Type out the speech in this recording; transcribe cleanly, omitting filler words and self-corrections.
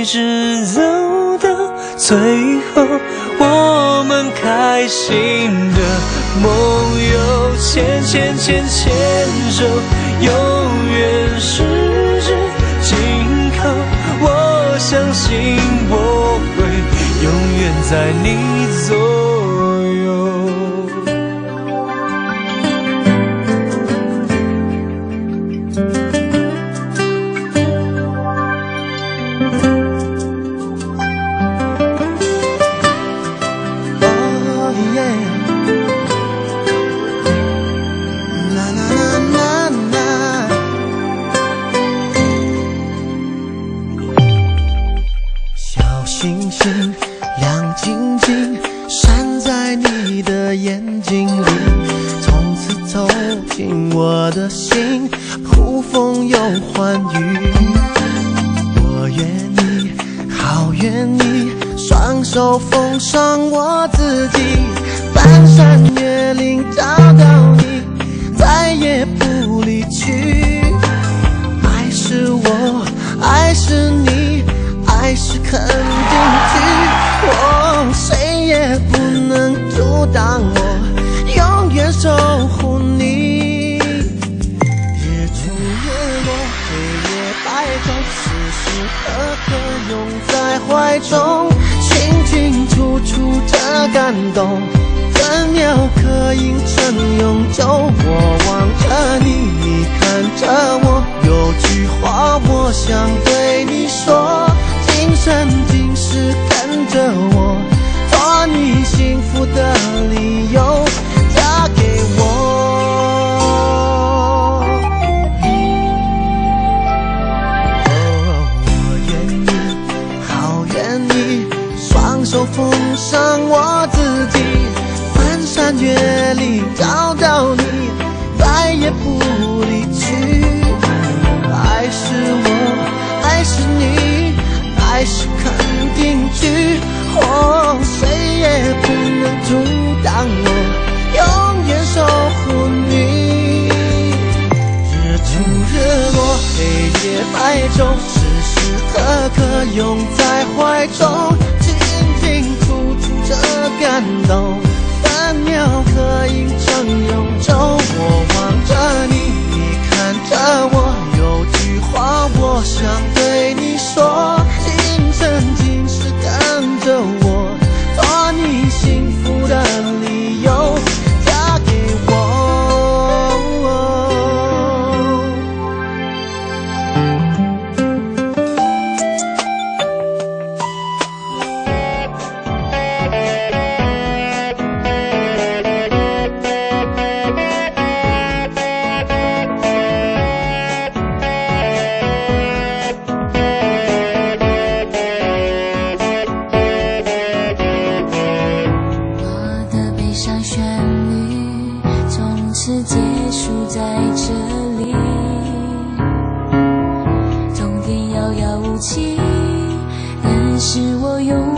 直走到最后，我们开心的梦游，牵牵牵牵手，永远十指紧扣。我相信我会永远在你左右。星星亮晶晶，闪在你的眼睛里，从此走进我的心，呼风又唤雨。我愿意，好愿意，双手奉上我自己，翻山越岭找到你，再也不离去。爱是我，爱是你，爱是肯定句，谁也不能阻挡我，永远守护你。日出日落，黑夜白昼，时时刻刻拥在怀中，清清楚楚这感动，分秒刻印成永久。我望着你，你看着我，有句话我想对你说，今生今世跟着我，做你幸福的理由，嫁给我。我愿意，好愿意，双手奉上我自己，翻山越岭找到你，再也不离去。爱是我，爱是你，爱是肯定句，谁也不能阻挡我，永远守护你。日出日落，黑夜白昼，时时刻刻拥在怀中，清清楚楚这感动，分秒刻印成永久。我望着你，你看着我，有句话我想对你说，今生今世跟着我，做你幸福的理由，嫁给我。结束在这里，终点遥遥无期，但是我永